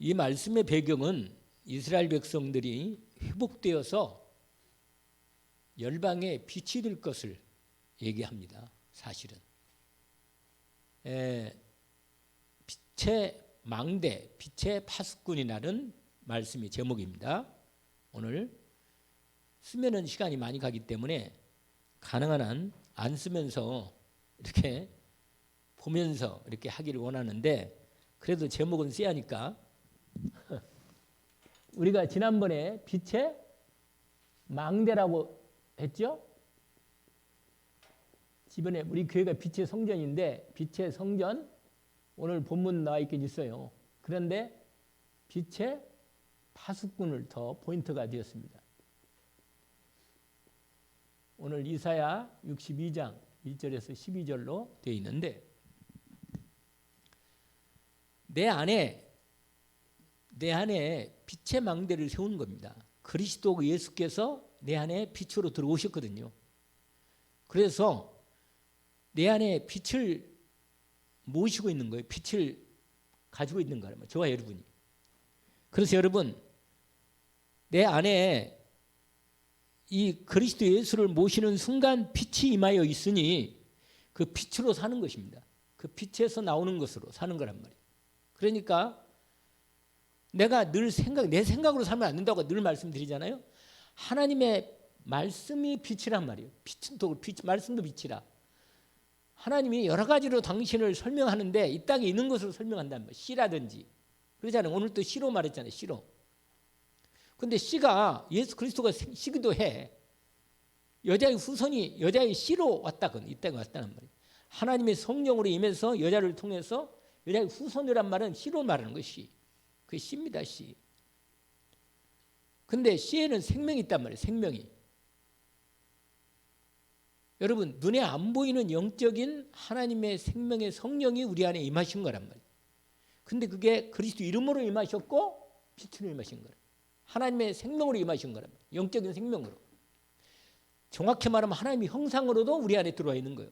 이 말씀의 배경은 이스라엘 백성들이 회복되어서 열방의 빛이 될 것을 얘기합니다. 사실은 빛의 망대, 빛의 파수꾼이라는 말씀이 제목입니다. 오늘 쓰면은 시간이 많이 가기 때문에 가능한 한 안 쓰면서 이렇게 보면서 이렇게 하기를 원하는데, 그래도 제목은 써야 하니까 우리가 지난번에 빛의 망대라고 했죠? 이번에 우리 교회가 빛의 성전인데 빛의 성전, 오늘 본문 나와 있긴 있어요. 그런데 빛의 파수꾼을 더 포인트가 되었습니다. 오늘 이사야 62장 1절에서 12절로 되어 있는데, 내 안에 빛의 망대를 세우는 겁니다. 그리스도 예수께서 내 안에 빛으로 들어오셨거든요. 그래서 내 안에 빛을 모시고 있는 거예요. 빛을 가지고 있는 거예요. 저와 여러분이. 그래서 여러분, 내 안에 이 그리스도 예수를 모시는 순간 빛이 임하여 있으니 그 빛으로 사는 것입니다. 그 빛에서 나오는 것으로 사는 거란 말이에요. 그러니까 내가 늘 내 생각으로 살면 안 된다고 늘 말씀드리잖아요. 하나님의 말씀이 빛이란 말이에요. 말씀도 빛이라. 하나님이 여러 가지로 당신을 설명하는데 이 땅에 있는 것으로 설명한단 말이에요. 씨라든지. 그러잖아요. 오늘 또 씨로 말했잖아요. 씨로. 근데 씨가 예수 그리스도가 씨기도 해. 여자의 후손이 여자의 씨로 왔다건 이 땅에 왔다는 말이에요. 하나님의 성령으로 임해서 여자를 통해서 여자의 후손이란 말은 씨로 말하는 것이. 그게 씨입니다. 씨. 근데 씨에는 생명이 있단 말이에요. 생명이. 여러분, 눈에 안 보이는 영적인 하나님의 생명의 성령이 우리 안에 임하신 거란 말이에요. 근데 그게 그리스도 이름으로 임하셨고 빛으로 임하신 거예요. 하나님의 생명으로 임하신 거란 말이에요. 영적인 생명으로. 정확히 말하면 하나님의 형상으로도 우리 안에 들어와 있는 거예요.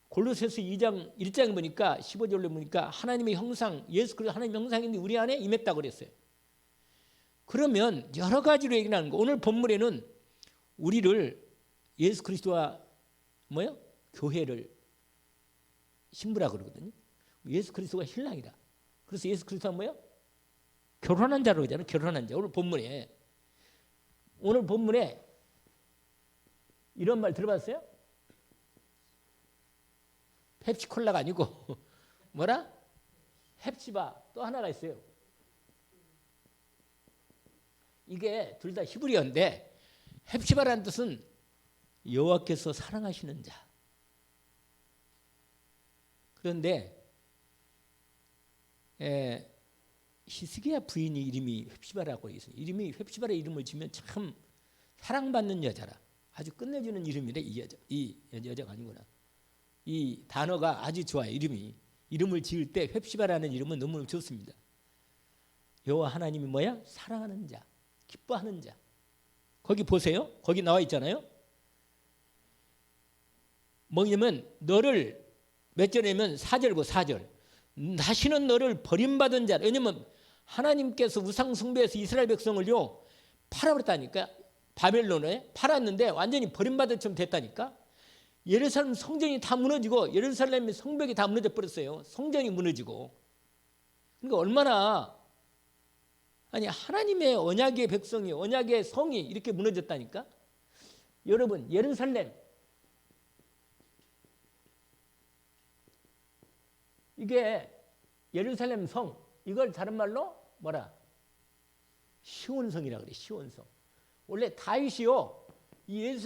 골로새서 2장 1장에 보니까 15절에 보니까 하나님의 형상, 예수 그리스도 하나님의 형상인데 우리 안에 임했다고 그랬어요. 그러면 여러 가지로 얘기하는 거. 오늘 본문에는 우리를 예수 그리스도와 교회를 신부라 그러거든요. 예수 그리스도가 신랑이다. 그래서 예수 그리스도가 결혼한 자로 그러잖아요. 결혼한 자. 오늘 본문에 이런 말 들어봤어요? 펩시콜라가 아니고 뭐라? 헵시바. 또 하나가 있어요. 이게 둘 다 히브리어인데 헵시바라는 뜻은 여호와께서 사랑하시는 자. 그런데 히스기야 부인이 이름이 헵시바라고 있어요. 이름이 헵시바의 이름을 지면 참 사랑받는 여자라. 아주 끝내주는 이름이래. 이 여자가 아니구나. 이 단어가 아주 좋아요. 이름을 지을 때 헵시바라는 이름은 너무 좋습니다. 여호와 하나님이 사랑하는 자, 기뻐하는 자. 거기 보세요. 거기 나와 있잖아요. 뭐냐면 너를 몇 절이면 4절고 4절. 다시는 너를 버림받은 자. 왜냐면 하나님께서 우상 숭배해서 이스라엘 백성을요 팔아버렸다니까. 바벨론에 팔았는데 완전히 버림받은 처럼 됐다니까. 예루살렘 성전이 다 무너지고 예루살렘의 성벽이 다 무너져 버렸어요. 성전이 무너지고. 그러니까 얼마나 하나님의 언약의 백성이 언약의 성이 이렇게 무너졌다니까. 여러분, 예루살렘 이게 예루살렘 성, 이걸 다른 말로 시온성이라 그래. 시온성. 원래 다윗이요 이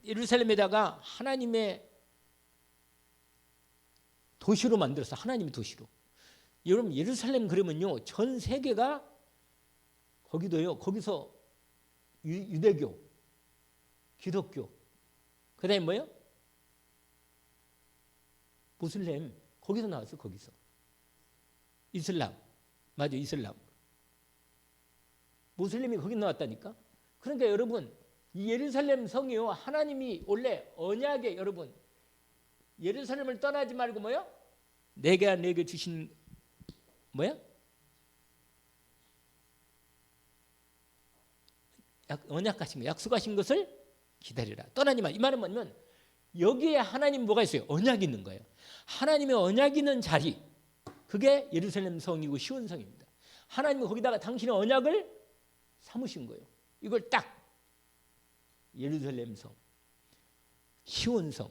예루살렘에다가 하나님의 도시로 만들었어. 하나님의 도시로. 여러분, 예루살렘 그러면요 전 세계가 거기도요. 거기서 유대교, 기독교, 그다음에 뭐예요? 무슬림. 거기서 나왔어. 거기서. 이슬람. 맞아, 이슬람. 무슬림이 거기 나왔다니까. 그러니까 여러분, 이 예루살렘 성이요 하나님이 원래 언약에 여러분 예루살렘을 떠나지 말고 내게 주신 언약하신 거, 약속하신 것을 기다리라. 떠나지 마. 이 말은 뭐냐면 여기에 하나님 뭐가 있어요? 언약이 있는 거예요. 하나님의 언약이 있는 자리, 그게 예루살렘 성이고 시온 성입니다. 하나님은 거기다가 당신의 언약을 삼으신 거예요. 이걸 딱 예루살렘 성, 시온 성,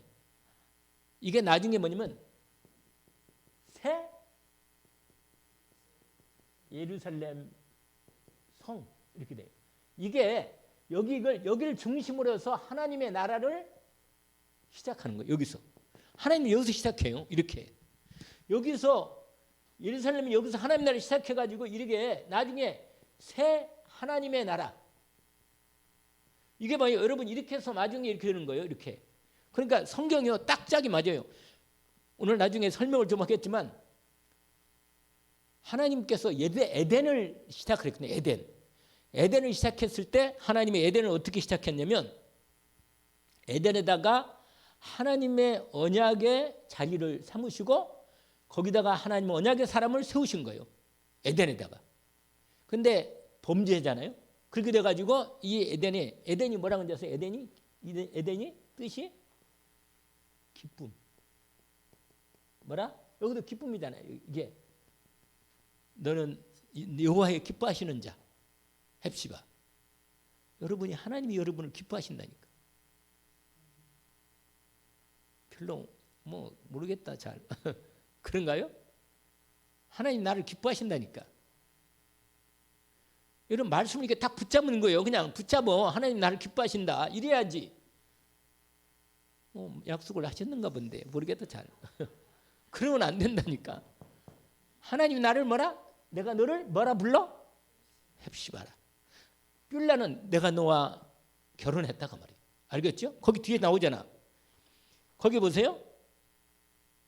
이게 나중에 뭐냐면 새 예루살렘 성 이렇게 돼요. 이게 여기를 중심으로 해서 하나님의 나라를 시작하는 거예요. 여기서 하나님이 여기서 시작해요. 이렇게 여기서 예루살렘이 여기서 하나님 나라를 시작해가지고 이렇게 나중에 새 하나님의 나라, 이게 뭐예요? 여러분 이렇게 해서 나중에 이렇게 되는 거예요. 이렇게. 그러니까 성경이요 딱 짝이 맞아요. 오늘 나중에 설명을 좀 하겠지만 하나님께서 에덴을 시작했거든요. 에덴을 시작했을 때 하나님이 에덴을 어떻게 시작했냐면 에덴에다가 하나님의 언약의 자리를 삼으시고 거기다가 하나님의 언약의 사람을 세우신 거예요. 에덴에다가. 근데 범죄잖아요. 그렇게 돼가지고 이 에덴이 뭐라고 하죠? 에덴이 뜻이 기쁨. 뭐라? 여기도 기쁨이잖아요. 이게 너는 여호와의 기뻐하시는 자 헵시바. 여러분이 하나님이 여러분을 기뻐하신다니까. 별로 뭐 모르겠다 잘. 그런가요? 하나님 나를 기뻐하신다니까. 여러분 말씀을 이렇게 딱 붙잡는 거예요. 그냥 붙잡어. 하나님 나를 기뻐하신다. 이래야지. 약속을 하셨는가 본데 모르겠다 잘. 그러면 안 된다니까. 하나님 나를 뭐라? 내가 너를 뭐라 불러? 헵시바라. 뷸라는 내가 너와 결혼했다가 말이에요. 알겠죠? 거기 뒤에 나오잖아. 거기 보세요.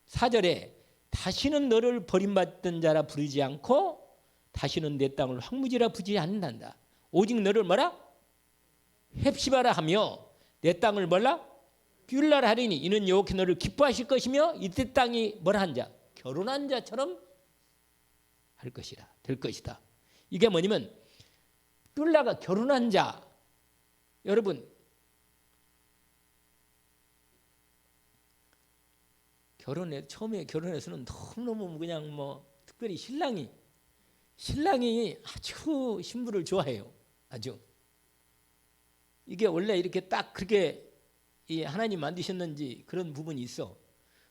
4절에 다시는 너를 버림받던 자라 부르지 않고 다시는 내 땅을 황무지라 부르지 않는다. 오직 너를 뭐라? 헵시바라 하며 내 땅을 뭐라? 뷸라라 하리니 이는 여호와께 너를 기뻐하실 것이며 이때 땅이 뭐라 한 자? 결혼한 자처럼 할 것이라. 될 것이다. 이게 뭐냐면 뷸라가 결혼한 자. 여러분 처음에 결혼해서는 너무너무 그냥 특별히 신랑이 아주 신부를 좋아해요. 아주. 이게 원래 이렇게 딱 그렇게 하나님 만드셨는지 그런 부분이 있어.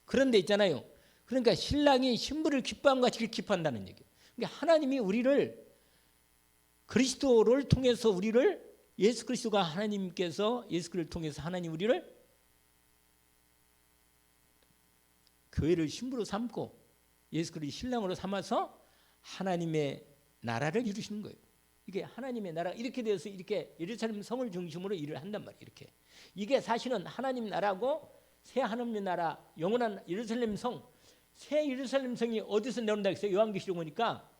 그런데 있잖아요. 그러니까 신랑이 신부를 기뻐한 같이 기뻐한다는 얘기예요. 그러니까 하나님이 우리를 그리스도를 통해서 우리를 예수 그리스도가 하나님께서 예수 그리스도를 통해서 하나님 우리를 교회를 신부로 삼고 예수 그리스도 신랑으로 삼아서 하나님의 나라를 이루시는 거예요. 이게 하나님의 나라 이렇게 되어서 이렇게 예루살렘 성을 중심으로 일을 한단 말이에요. 이렇게. 이게 사실은 하나님 나라고 새 하나님 나라 영원한 예루살렘 성, 새 예루살렘 성이 어디서 내려온다 했어요? 요한계시록 보니까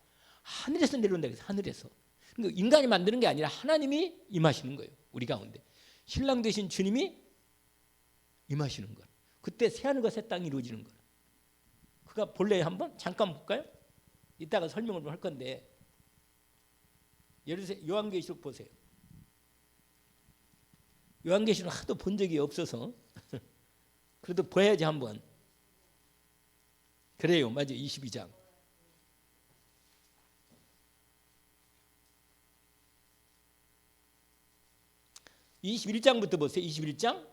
하늘에서 내려온다 했어요. 하늘에서. 그러니까 인간이 만드는 게 아니라 하나님이 임하시는 거예요. 우리 가운데. 신랑 되신 주님이 임하시는 거예요. 그때 새 하늘과 새 땅이 이루어지는 거예요. 그가 본래 한번 잠깐 볼까요? 이따가 설명을 할 건데 요한계시록 보세요. 요한계시록 하도 본 적이 없어서 그래도 봐야지 한번. 그래요. 맞아요. 22장. (21장부터) 보세요. 21장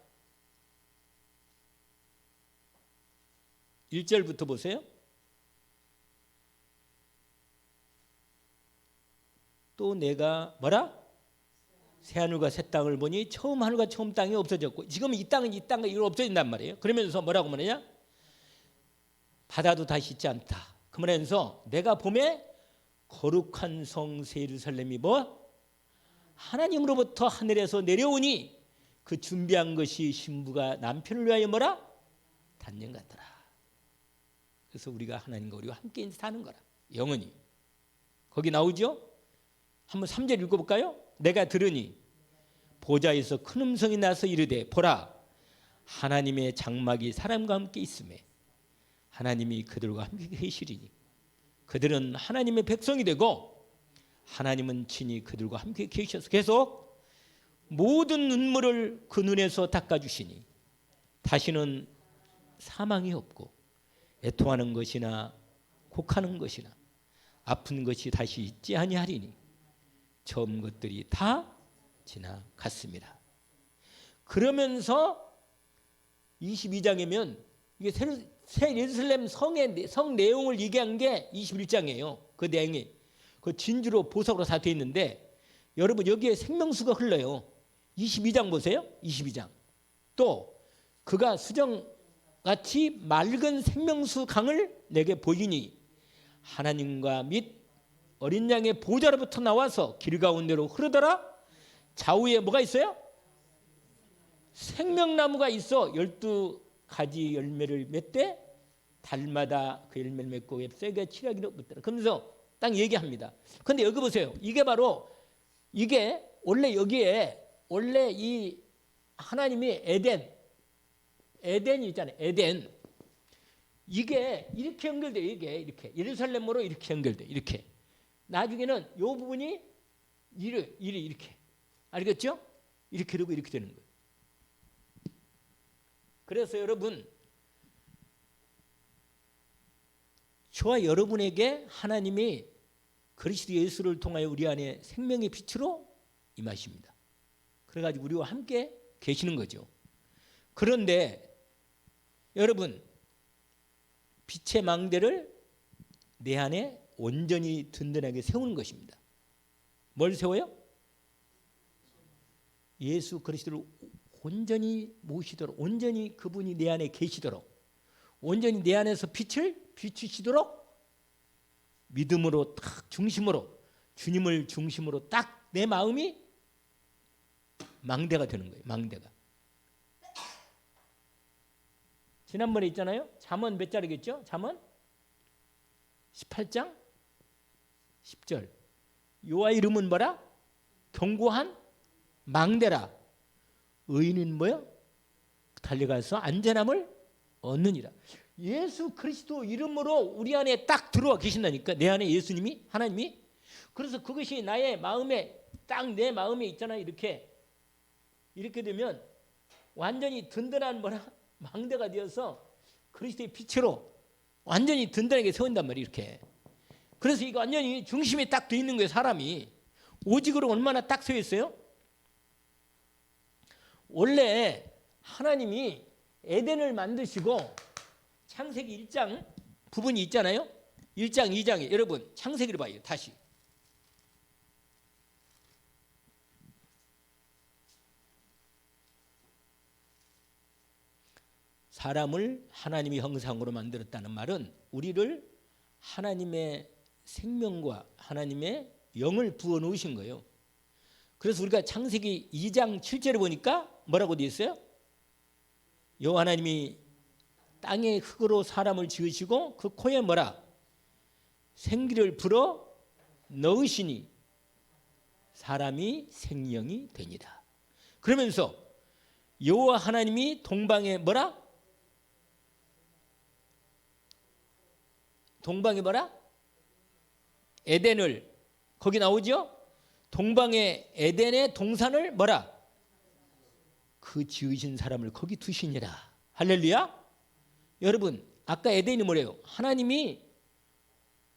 1절부터 보세요. 또 내가 뭐라? 새 하늘과 새 땅을 보니 처음 하늘과 처음 땅이 없어졌고 지금 이 땅은 이 땅과 이거 없어진단 말이에요. 그러면서 뭐라고 말하냐? 바다도 다시 있지 않다. 그러면서 내가 봄에 거룩한 성 새 예루살렘이 하나님으로부터 하늘에서 내려오니 그 준비한 것이 신부가 남편을 위하여 뭐라? 단연 같더라. 그래서 우리가 하나님과 우리와 함께 사는 거라. 영원히. 거기 나오죠? 한번 3절 읽어볼까요? 내가 들으니 보좌에서 큰 음성이 나서 이르되 보라 하나님의 장막이 사람과 함께 있음에 하나님이 그들과 함께 계시리니 그들은 하나님의 백성이 되고 하나님은 친히 그들과 함께 계셔서 계속 모든 눈물을 그 눈에서 닦아주시니 다시는 사망이 없고 애통하는 것이나 곡하는 것이나 아픈 것이 다시 있지 아니하리니 처음 것들이 다 지나갔습니다. 그러면서 22장이면 이게 새 예루살렘 성 내용을 얘기한 게 21장이에요. 그 내용이 그 진주로 보석으로 다 되어 있는데 여러분 여기에 생명수가 흘러요. 22장 보세요. 22장. 또 그가 수정같이 맑은 생명수 강을 내게 보이니 하나님과 및 어린 양의 보좌로부터 나와서 길 가운데로 흐르더라. 좌우에 뭐가 있어요? 생명나무가 있어 12가지 열매를 맺되 달마다 그 열매를 맺고 잎새가 칠하기로 묻더라. 그러면서 딱 얘기합니다. 그런데 여기 보세요. 이게 바로 이게 원래 여기에 원래 이 하나님이 에덴이 있잖아요. 에덴. 이게 이렇게 연결돼요. 이게 이렇게 예루살렘으로 이렇게 연결돼. 이렇게. 나중에는 이 부분이 이렇게. 알겠죠? 이렇게 되고 이렇게 되는 거예요. 그래서 여러분 저와 여러분에게 하나님이 그리스도 예수를 통하여 우리 안에 생명의 빛으로 임하십니다. 그래가지고 우리와 함께 계시는 거죠. 그런데 여러분 빛의 망대를 내 안에 온전히 든든하게 세우는 것입니다. 뭘 세워요? 예수 그리스도를 온전히 모시도록, 온전히 그분이 내 안에 계시도록, 온전히 내 안에서 빛을 비추시도록 믿음으로 딱 중심으로 주님을 중심으로 딱 내 마음이 망대가 되는 거예요. 망대가. 지난번에 있잖아요. 잠언 몇 자리겠죠? 잠언 18장 10절. 여호와 이름은 뭐라? 견고한 망대라. 의인은 뭐야? 달려가서 안전함을 얻느니라. 예수 그리스도 이름으로 우리 안에 딱 들어와 계신다니까. 내 안에 예수님이 하나님이. 그래서 그것이 나의 마음에 딱 내 마음에 있잖아요. 이렇게 되면 완전히 든든한 뭐라? 망대가 되어서 그리스도의 빛으로 완전히 든든하게 세운단 말이에요. 이렇게. 그래서 이거 완전히 중심에 딱 돼 있는 거예요. 사람이. 오직으로 얼마나 딱 서 있어요? 원래 하나님이 에덴을 만드시고 창세기 1장 부분이 있잖아요. 1장 2장에 여러분 창세기를 봐요. 다시. 사람을 하나님의 형상으로 만들었다는 말은 우리를 하나님의 생명과 하나님의 영을 부어 놓으신 거예요. 그래서 우리가 창세기 2장 7절에 보니까 뭐라고 되어 있어요? 여호와 하나님이 땅의 흙으로 사람을 지으시고 그 코에 뭐라? 생기를 불어 넣으시니 사람이 생명이 되니라. 그러면서 여호와 하나님이 동방에 뭐라? 동방에 뭐라? 에덴을 거기 나오죠? 동방의 에덴의 동산을 뭐라? 그 지으신 사람을 거기 두시니라. 할렐루야. 여러분 아까 에덴이 뭐래요? 하나님이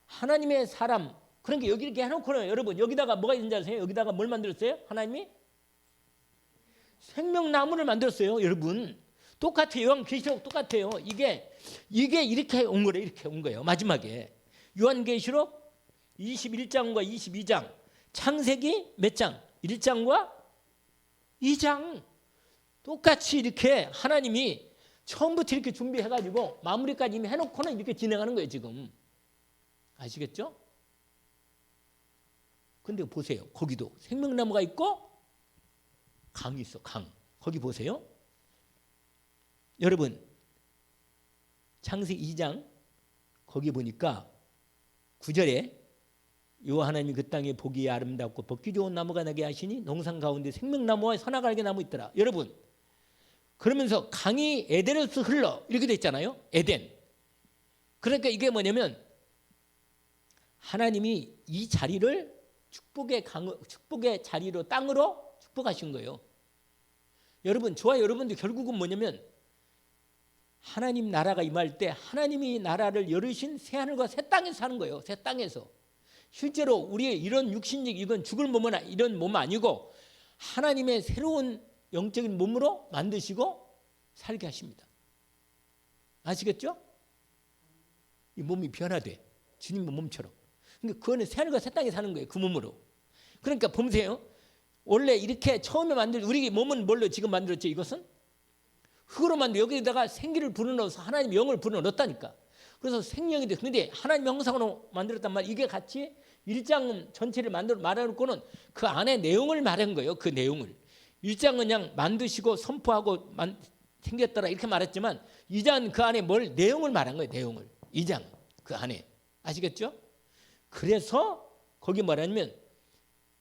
하나님의 사람. 그러니까 여기 이렇게 해놓고는 여러분 여기다가 뭐가 있는지 아세요? 여기다가 뭘 만들었어요? 하나님이 생명나무를 만들었어요. 여러분 똑같아요. 요한계시록 똑같아요. 이게 이렇게 온 거래요. 이렇게 온 거예요. 마지막에 요한계시록 21장과 22장, 창세기 몇 장? 1장과 2장. 똑같이 이렇게 하나님이 처음부터 이렇게 준비해가지고 마무리까지 이미 해놓고는 이렇게 진행하는 거예요. 지금 아시겠죠? 근데 보세요. 거기도 생명나무가 있고 강이 있어. 강. 거기 보세요. 여러분 창세기 2장 거기 보니까 9절에 여호와 하나님이 그 땅에 보기에 아름답고 먹기 좋은 나무가 나게 하시니 농산 가운데 생명나무와 선악알게 나무 있더라. 여러분 그러면서 강이 에덴에서 흘러 이렇게 돼 있잖아요. 에덴. 그러니까 이게 뭐냐면 하나님이 이 자리를 축복의 자리로 땅으로 축복하신 거예요. 여러분, 저와 여러분도 결국은 뭐냐면 하나님 나라가 임할 때 하나님이 나라를 열으신 새하늘과 새 땅에서 사는 거예요. 새 땅에서. 실제로 우리의 이런 육신적 이건 죽을 몸은 이런 몸 아니고 하나님의 새로운 영적인 몸으로 만드시고 살게 하십니다. 아시겠죠? 이 몸이 변화돼. 주님 몸처럼. 그러니까 그거는 새하늘과 새 땅에 사는 거예요. 그 몸으로. 그러니까 보세요. 원래 이렇게 처음에 우리 몸은 뭘로 지금 만들었죠? 이것은? 흙으로 만들어 여기다가 생기를 불어넣어서 하나님 영을 불어넣었다니까. 그래서 생명이 돼. 근데 하나님 형상으로 만들었단 말이에요. 이게 같이 1장 전체를 말해놓고는 그 안에 내용을 말한 거예요. 그 내용을. 1장은 그냥 만드시고 선포하고 생겼더라 이렇게 말했지만 2장은 그 안에 내용을 말한 거예요. 내용을. 2장 그 안에. 아시겠죠? 그래서 거기 말하면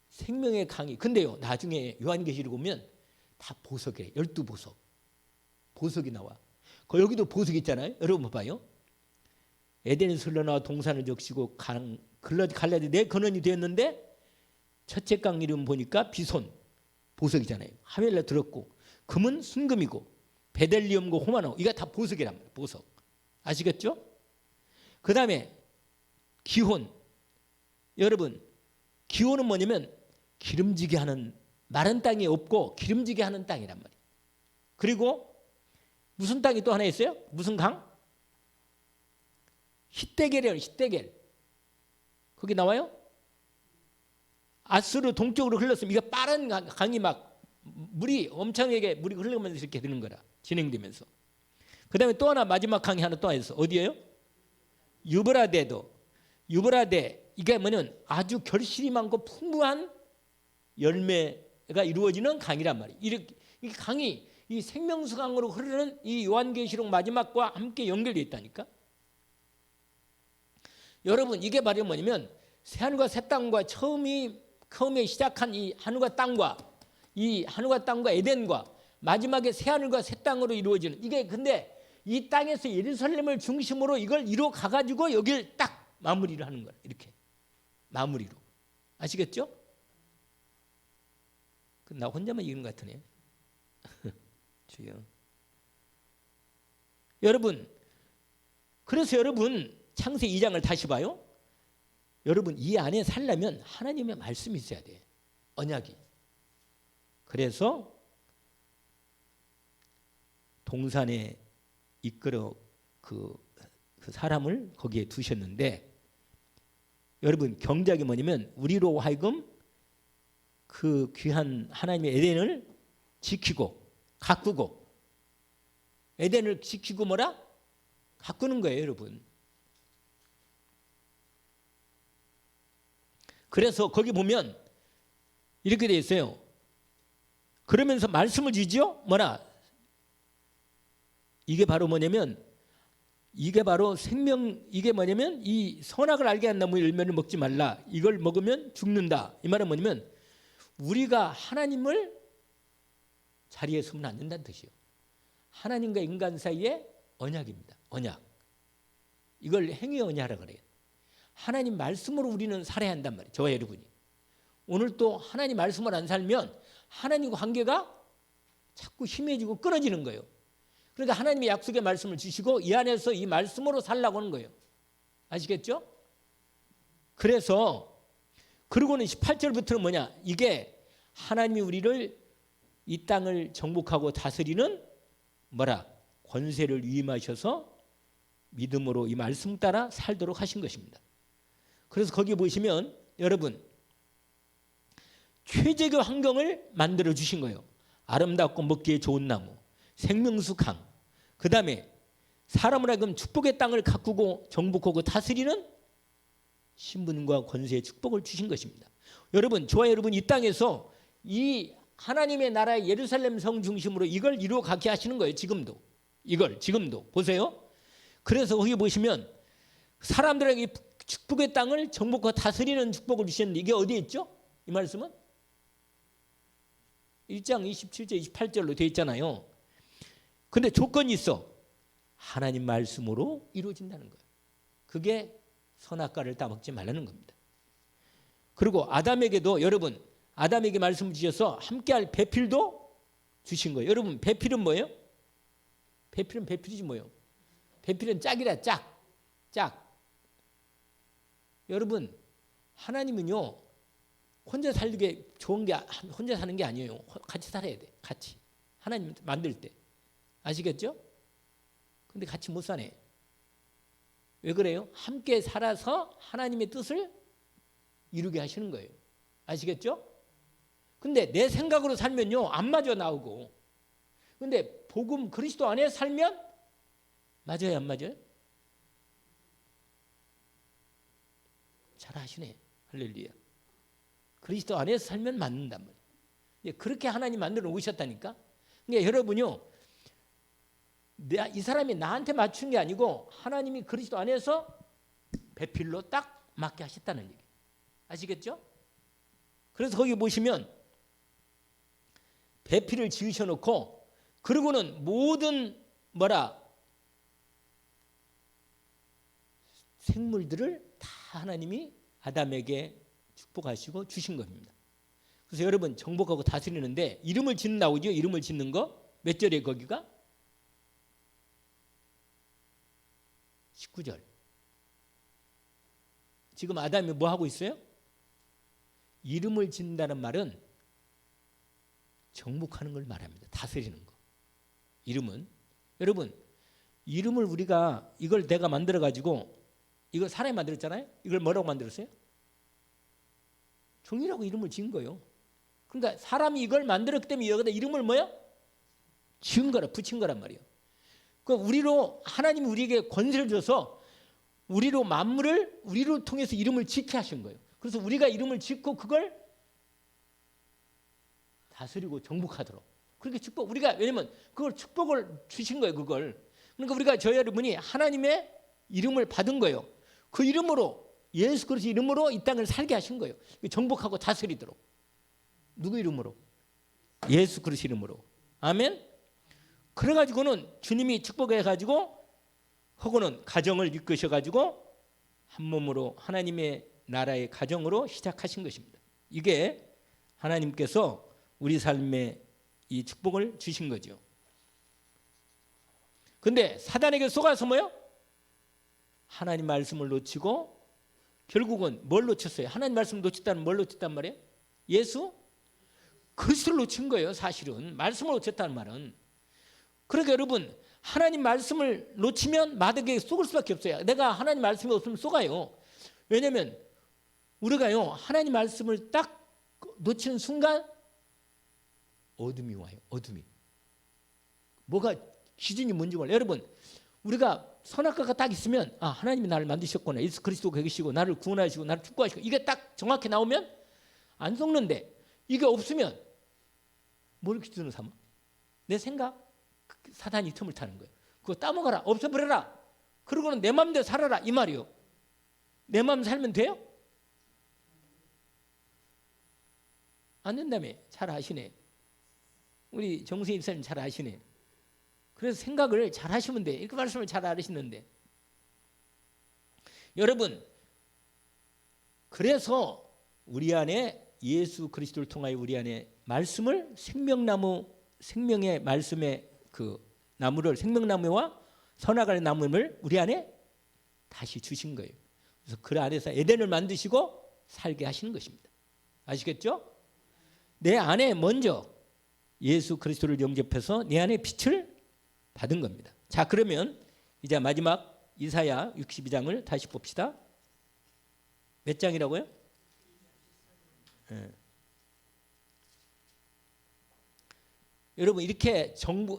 생명의 강이. 근데요, 나중에 요한계시록 보면 다 보석이에요. 12보석. 보석이 나와. 여기도 보석 있잖아요. 여러분 봐봐요. 에덴에서 흘러나와 동산을 적시고 갈라디 내 근원이 되었는데 첫째 강 이름 보니까 비손 보석이잖아요. 하멜라 들었고 금은 순금이고 베델리움과 호마노 이거 다 보석이란 말이에요. 보석. 아시겠죠? 그 다음에 기혼. 여러분 기혼은 뭐냐면 기름지게 하는 마른 땅이 없고 기름지게 하는 땅이란 말이에요. 그리고 무슨 땅이 또 하나 있어요? 무슨 강? 히데겔이에요. 히데겔. 거기 나와요? 아수르 동쪽으로 흘렀으면 이거 빠른 강이 막 물이 엄청나게 물이 흘러가면서 이렇게 되는 거라. 진행되면서. 그 다음에 또 하나 마지막 강이 하나 또 있어. 어디예요? 유브라데도. 유브라데 이게 뭐냐면 아주 결실이 많고 풍부한 열매가 이루어지는 강이란 말이에요. 이 강이 이 생명수 강으로 흐르는 이 요한계시록 마지막과 함께 연결되어 있다니까. 여러분 이게 바로 뭐냐면 새하늘과 새 땅과 처음에 시작한 이 하늘과 땅과 에덴과 마지막에 새하늘과 새 땅으로 이루어지는 이게 근데 이 땅에서 예루살렘을 중심으로 이걸 이루어 가가지고 여길 딱 마무리를 하는 거예요. 이렇게 마무리로. 아시겠죠? 나 혼자만 이기는 것 같으네. 주여. 여러분 그래서 여러분 창세기 2장을 다시 봐요. 여러분 이 안에 살려면 하나님의 말씀이 있어야 돼. 언약이. 그래서 동산에 이끌어 그 사람을 거기에 두셨는데 여러분 경작이 뭐냐면 우리로 하여금 그 귀한 하나님의 에덴을 지키고 가꾸고 에덴을 지키고 뭐라? 가꾸는 거예요, 여러분. 그래서 거기 보면 이렇게 돼 있어요. 그러면서 말씀을 주죠. 뭐라? 이게 바로 뭐냐면 이게 바로 생명 이게 뭐냐면 이 선악을 알게 한 나무 열매를 먹지 말라. 이걸 먹으면 죽는다. 이 말은 뭐냐면 우리가 하나님을 자리에 서면 안 된다는 뜻이에요. 하나님과 인간 사이의 언약입니다. 언약. 이걸 행위 언약이라고 그래요. 하나님 말씀으로 우리는 살아야 한단 말이에요. 저와 여러분이. 오늘 또 하나님 말씀을 안 살면 하나님과 관계가 자꾸 희미해지고 끊어지는 거예요. 그러니까 하나님의 약속의 말씀을 주시고 이 안에서 이 말씀으로 살라고 하는 거예요. 아시겠죠? 그래서 그러고는 18절부터는 뭐냐? 이게 하나님이 우리를 이 땅을 정복하고 다스리는 뭐라? 권세를 위임하셔서 믿음으로 이 말씀 따라 살도록 하신 것입니다. 그래서 거기 보시면 여러분 최적의 환경을 만들어 주신 거예요. 아름답고 먹기에 좋은 나무, 생명수 강, 그 다음에 사람을 하여금 축복의 땅을 가꾸고 정복하고 다스리는 신분과 권세의 축복을 주신 것입니다. 여러분, 저와 여러분 이 땅에서 이 하나님의 나라의 예루살렘 성 중심으로 이걸 이루어 가게 하시는 거예요. 지금도. 이걸 지금도. 보세요. 그래서 거기 보시면 사람들에게 축복의 땅을 정복하고 다스리는 축복을 주셨는데 이게 어디에 있죠? 이 말씀은? 1장 27절 28절로 되어 있잖아요. 근데 조건이 있어. 하나님 말씀으로 이루어진다는 거예요. 그게 선악과를 따먹지 말라는 겁니다. 그리고 아담에게도 여러분 아담에게 말씀을 주셔서 함께할 배필도 주신 거예요. 여러분 배필은 뭐예요? 배필은 배필이지 뭐예요. 배필은 짝이라 짝. 여러분 하나님은요 혼자 살게 좋은 게 혼자 사는 게 아니에요. 같이 살아야 돼. 같이. 하나님 만들 때. 아시겠죠? 근데 같이 못 사네. 왜 그래요? 함께 살아서 하나님의 뜻을 이루게 하시는 거예요. 아시겠죠? 근데 내 생각으로 살면요 안 맞아 나오고. 근데 복음 그리스도 안에 살면 맞아요 안 맞아요? 잘 하시네. 할렐루야. 그리스도 안에서 살면 맞는단 말이에요. 그렇게 하나님 만들어 오셨다니까. 그러니까 여러분요 이 사람이 나한테 맞춘 게 아니고 하나님이 그리스도 안에서 배필로 딱 맞게 하셨다는 얘기예요. 아시겠죠? 그래서 거기 보시면 배필을 지으셔놓고 그러고는 모든 생물들을 다 하나님이 아담에게 축복하시고 주신 겁니다. 그래서 여러분 정복하고 다스리는데 이름을 짓는 나오죠. 이름을 짓는 거 몇 절에 거기가? 19절. 지금 아담이 뭐 하고 있어요? 이름을 짓는다는 말은 정복하는 걸 말합니다. 다스리는 거. 이름은 여러분 이름을 우리가 이걸 내가 만들어 가지고 이걸 사람이 만들었잖아요. 이걸 뭐라고 만들었어요? 종이라고 이름을 지은 거예요. 그러니까 사람이 이걸 만들었기 때문에 여기다 이름을 뭐야? 지은 거라 붙인 거란 말이에요. 그러니까 우리로 하나님이 우리에게 권세를 줘서 우리로 만물을 우리로 통해서 이름을 짓게 하신 거예요. 그래서 우리가 이름을 짓고 그걸 다스리고 정복하도록 그렇게 축복 우리가 왜냐면 그걸 축복을 주신 거예요. 그걸 그러니까 우리가 저 여러분이 하나님의 이름을 받은 거예요. 그 이름으로 예수 그리스도 이름으로 이 땅을 살게 하신 거예요. 정복하고 다스리도록. 누구 이름으로? 예수 그리스도 이름으로. 아멘. 그래가지고는 주님이 축복해가지고 하고는 가정을 이끄셔가지고 한 몸으로 하나님의 나라의 가정으로 시작하신 것입니다. 이게 하나님께서 우리 삶에 이 축복을 주신 거죠. 근데 사단에게 속아서 뭐요? 하나님 말씀을 놓치고 결국은 뭘 놓쳤어요? 하나님 말씀을 놓쳤다는 뭘 놓쳤단 말이에요? 예수 그리스도를 놓친 거예요. 사실은 말씀을 놓쳤다는 말은. 그러니까 여러분 하나님 말씀을 놓치면 마득에 속을 수밖에 없어요. 내가 하나님 말씀이 없으면 속아요. 왜냐하면 우리가요 하나님 말씀을 딱 놓치는 순간 어둠이 와요. 어둠이. 뭐가 기준이 뭔지 몰라요. 여러분 우리가 선악과가 딱 있으면 아 하나님이 나를 만드셨구나. 예수 그리스도가 계시고 나를 구원하시고 나를 축복하시고 이게 딱 정확히 나오면 안 속는데 이게 없으면 뭘 기준으로 삼아? 내 생각? 사단이 틈을 타는 거예요. 그거 따먹어라. 없애버려라. 그러고는 내 마음대로 살아라. 이 말이요. 내 마음 살면 돼요? 안 된다며. 잘 아시네. 우리 정승희 집사님 잘 아시네. 그래서 생각을 잘 하시면 돼. 이렇게 말씀을 잘 알으시는데. 여러분 그래서 우리 안에 예수 그리스도를 통하여 우리 안에 말씀을 생명나무 생명의 말씀의 그 나무를 생명나무와 선악과의 나무를 우리 안에 다시 주신 거예요. 그래서 그 안에서 에덴을 만드시고 살게 하시는 것입니다. 아시겠죠? 내 안에 먼저 예수 그리스도를 영접해서 내 안에 빛을 받은 겁니다. 자 그러면 이제 마지막 이사야 62장을 다시 봅시다. 몇 장이라고요? 네. 여러분 이렇게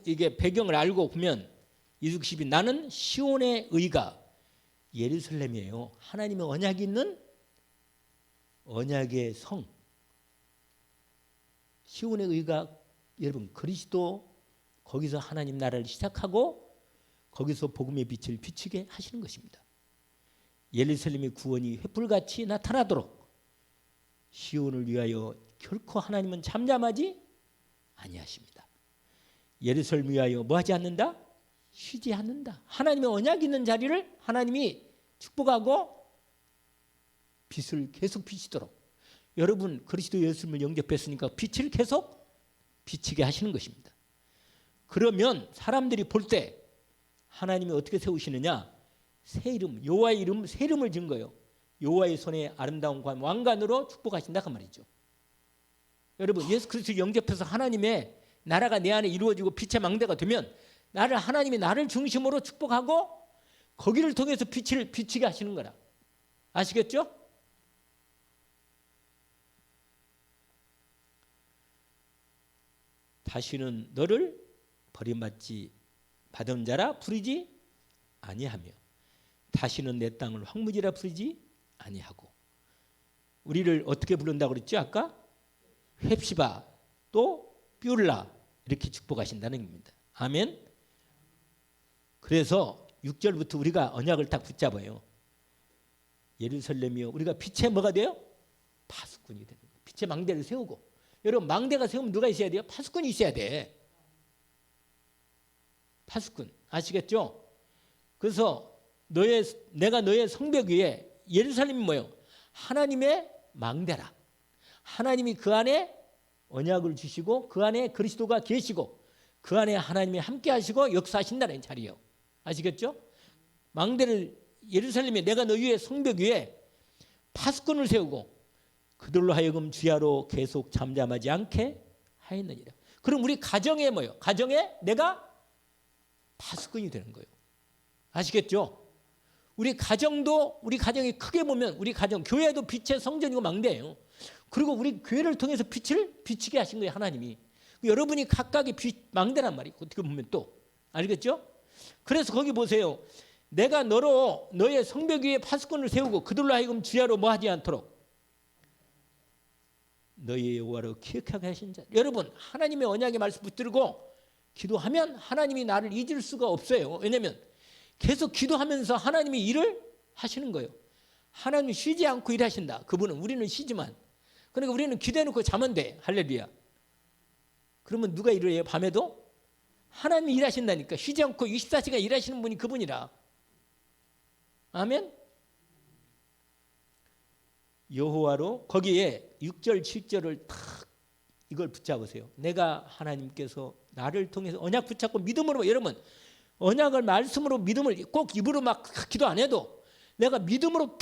이게 배경을 알고 보면 60이 나는 시온의 의가 예루살렘이에요. 하나님의 언약이 있는 언약의 성. 시온의 의가 여러분 그리스도 거기서 하나님 나라를 시작하고 거기서 복음의 빛을 비추게 하시는 것입니다. 예루살렘의 구원이 횃불같이 나타나도록 시온을 위하여 결코 하나님은 잠잠하지 아니하십니다. 예루살렘을 위하여 뭐하지 않는다? 쉬지 않는다. 하나님의 언약이 있는 자리를 하나님이 축복하고 빛을 계속 비치도록 여러분 그리스도 예수님을 영접했으니까 빛을 계속 비치게 하시는 것입니다. 그러면 사람들이 볼 때 하나님이 어떻게 세우시느냐? 새 이름, 여호와의 이름, 새 이름을 준 거예요. 여호와의 손에 아름다운 왕관으로 축복하신다 그 말이죠. 여러분 예수 그리스도 영접해서 하나님의 나라가 내 안에 이루어지고 빛의 망대가 되면 하나님이 나를 중심으로 축복하고 거기를 통해서 빛을 비치게 하시는 거라. 아시겠죠? 다시는 너를 버림받지 받은 자라 부르지 아니하며 다시는 내 땅을 황무지라 부르지 아니하고. 우리를 어떻게 부른다고 그랬죠? 아까 헵시바 또 뷸라 이렇게 축복하신다는 겁니다. 아멘. 그래서 6절부터 우리가 언약을 딱 붙잡아요. 예루살렘이여 우리가 빛의 뭐가 돼요? 파수꾼이 되는 거예요. 빛의 망대를 세우고. 여러분 망대가 세우면 누가 있어야 돼요? 파수꾼이 있어야 돼. 파수꾼 아시겠죠? 그래서 내가 너의 성벽 위에 예루살렘이 뭐예요? 하나님의 망대라. 하나님이 그 안에 언약을 주시고 그 안에 그리스도가 계시고 그 안에 하나님이 함께 하시고 역사하신다는 자리예요. 아시겠죠? 망대를 예루살렘에 내가 너 위에 성벽 위에 파수꾼을 세우고 그들로 하여금 주야로 계속 잠잠하지 않게 하였느니라. 그럼 우리 가정에 뭐예요? 가정에 내가 파수꾼이 되는 거예요. 아시겠죠? 우리 가정이 크게 보면 우리 가정, 교회도 빛의 성전이고 망대예요. 그리고 우리 교회를 통해서 빛을 비치게 하신 거예요, 하나님이. 여러분이 각각의 망대란 말이에요. 어떻게 보면 또. 알겠죠? 그래서 거기 보세요. 내가 너의 성벽 위에 파수꾼을 세우고 그들로 하여금 주야로 뭐 하지 않도록 너의 여호와로 기억하게 하신 자. 여러분 하나님의 언약의 말씀 붙들고 기도하면 하나님이 나를 잊을 수가 없어요. 왜냐하면 계속 기도하면서 하나님이 일을 하시는 거예요. 하나님이 쉬지 않고 일하신다. 그분은. 우리는 쉬지만. 그러니까 우리는 기도해놓고 자면 돼. 할렐루야. 그러면 누가 일을 해요? 밤에도? 하나님이 일하신다니까. 쉬지 않고 24시간 일하시는 분이 그분이라. 아멘. 여호와로 거기에 6절 7절을 탁 이걸 붙잡으세요. 내가 하나님께서 나를 통해서 언약 붙잡고 믿음으로. 여러분 언약을 말씀으로 믿음을 꼭 입으로 막 기도 안 해도 내가 믿음으로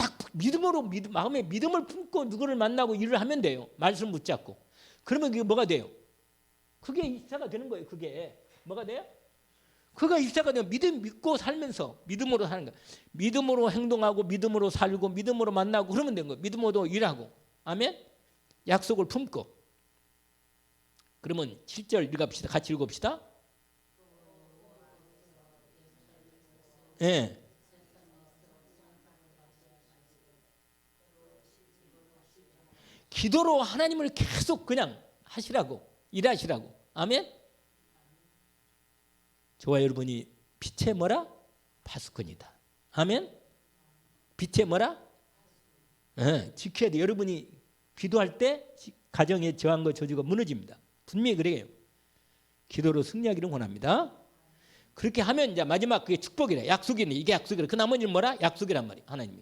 마음에 믿음을 품고 누구를 만나고 일을 하면 돼요. 말씀 붙잡고. 그러면 그게 뭐가 돼요? 그게 입사가 되는 거예요. 그게 뭐가 돼요? 그가 입사가 되면 믿음 믿고 살면서 믿음으로 사는 거예요. 믿음으로 행동하고 믿음으로 살고 믿음으로 만나고 그러면 되는 거예요. 믿음으로 일하고. 아멘. 약속을 품고. 그러면 7절 읽어봅시다. 같이 읽어봅시다. 예. 기도로 하나님을 계속 그냥 하시라고. 일하시라고. 아멘. 저와 여러분이 빛의 뭐라? 파수꾼이다. 아멘. 빛의 뭐라? 지켜야 돼. 여러분이 기도할 때 가정의 저항과 저주가 무너집니다. 분명히 그래요. 기도로 승리하기를 원합니다. 그렇게 하면 이제 마지막 그게 축복이래. 약속이네. 이게 약속이래. 그 나머지는 뭐라? 약속이란 말이에요. 하나님이.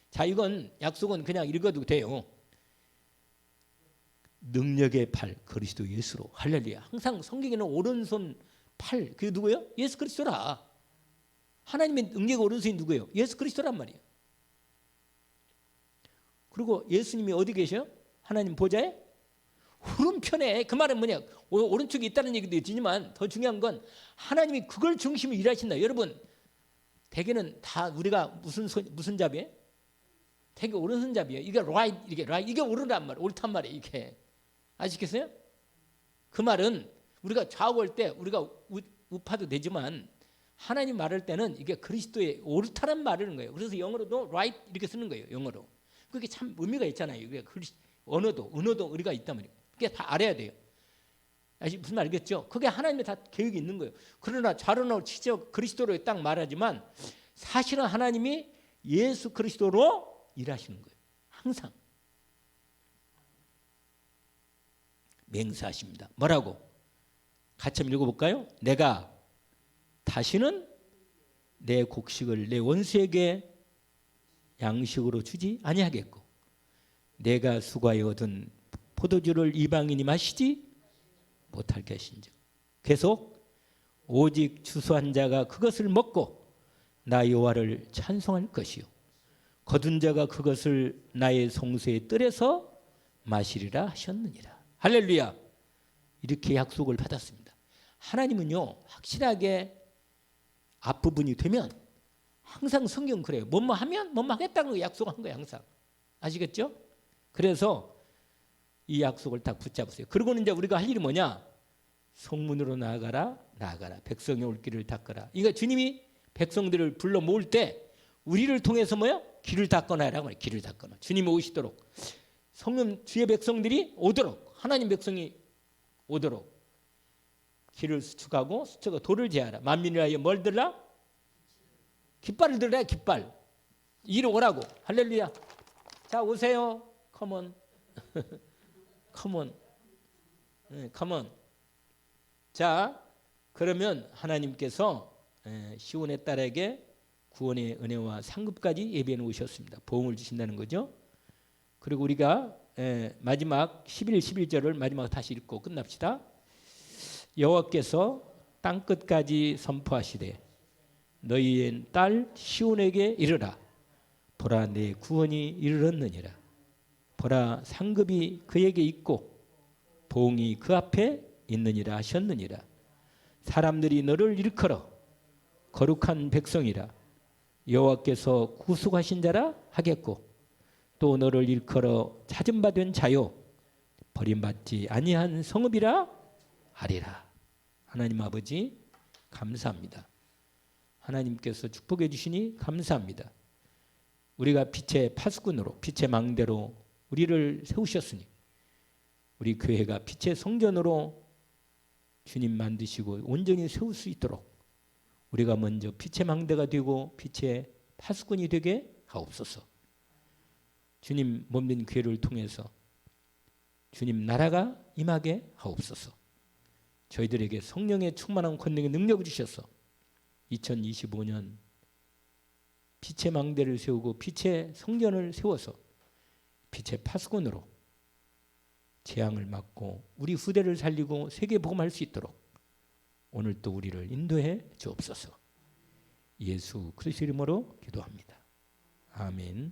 자, 이건 약속은 그냥 읽어도 돼요. 능력의 팔 그리스도 예수로. 할렐루야. 항상 성경에는 오른손 팔 그게 누구예요? 예수 그리스도라. 하나님의 능력의 오른손이 누구예요? 예수 그리스도란 말이에요. 그리고 예수님이 어디 계셔요? 하나님 보좌에 오른편에. 그 말은 뭐냐? 오른쪽에 있다는 얘기도 있지만 더 중요한 건 하나님이 그걸 중심으로 일하신다. 여러분 대개는 다 우리가 무슨 잡이에요? 대개 오른손잡이에요. 이게 라이트 이게 오르란 말, 옳단 말이에요. 이게 아시겠어요? 그 말은 우리가 좌우할 때 우리가 우파도 되지만 하나님 말할 때는 이게 그리스도의 옳다는 말을 거예요. 그래서 영어로도 right 이렇게 쓰는 거예요. 영어로. 그게 참 의미가 있잖아요. 이게 언어도 우리가 있단 말이에요. 그게 다 알아야 돼요. 무슨 말 알겠죠? 그게 하나님의 다 계획이 있는 거예요. 그러나 좌로나 치죠 그리스도로 딱 말하지만 사실은 하나님이 예수 그리스도로 일하시는 거예요. 항상 맹세하십니다. 뭐라고? 같이 한번 읽어볼까요? 내가 다시는 내 곡식을 내 원수에게 양식으로 주지 아니하겠고 내가 수고하여 얻은 포도주를 이방인이 마시지 못할 것인즉 계속 오직 추수한 자가 그것을 먹고 나 여호와를 찬송할 것이요 거둔 자가 그것을 나의 송수의 뜰에서 마시리라 하셨느니라. 할렐루야. 이렇게 약속을 받았습니다. 하나님은요 확실하게 앞부분이 되면 항상 성경 그래요. 뭐뭐 하면 뭐뭐 하겠다는 거 약속한 거예요. 항상. 아시겠죠? 그래서 이 약속을 딱 붙잡으세요. 그러고는 이제 우리가 할 일이 뭐냐? 성문으로 나아가라. 백성의 올 길을 닦아라. 이거 주님이 백성들을 불러 모을 때 우리를 통해서 뭐야? 길을 닦아놔라고 말해요. 길을 닦아놔. 주님이 오시도록. 성령 주의 백성들이 오도록. 하나님 백성이 오도록. 길을 수축하고 돌을 제하라. 만민을 위하여 뭘 들라? 깃발을 들라. 깃발. 이리 오라고. 할렐루야. 자 오세요. 컴온. 컴온. 컴온. 자 그러면 하나님께서 시온의 딸에게 구원의 은혜와 상급까지 예비해 놓으셨습니다. 보응을 주신다는 거죠. 그리고 우리가 마지막 11절을 마지막 다시 읽고 끝납시다. 여호와께서 땅끝까지 선포하시되 너희의 딸 시온에게 이르라. 보라 내 구원이 이르렀느니라. 보라 상급이 그에게 있고 보응이 그 앞에 있느니라 하셨느니라. 사람들이 너를 일컬어 거룩한 백성이라 여호와께서 구속하신 자라 하겠고 또 너를 일컬어 찾음받은 자요 버림받지 아니한 성읍이라 하리라. 하나님 아버지 감사합니다. 하나님께서 축복해 주시니 감사합니다. 우리가 빛의 파수꾼으로 빛의 망대로 우리를 세우셨으니 우리 교회가 빛의 성전으로 주님 만드시고 온전히 세울 수 있도록 우리가 먼저 빛의 망대가 되고 빛의 파수꾼이 되게 하옵소서. 주님 몸된 교회를 통해서 주님 나라가 임하게 하옵소서. 저희들에게 성령의 충만한 권능의 능력을 주셔서 2025년 빛의 망대를 세우고 빛의 성전을 세워서 빛의 파수꾼으로 재앙을 막고 우리 후대를 살리고 세계 복음할 수 있도록 오늘 또 우리를 인도해 주옵소서. 예수 그리스도 이름으로 기도합니다. 아멘.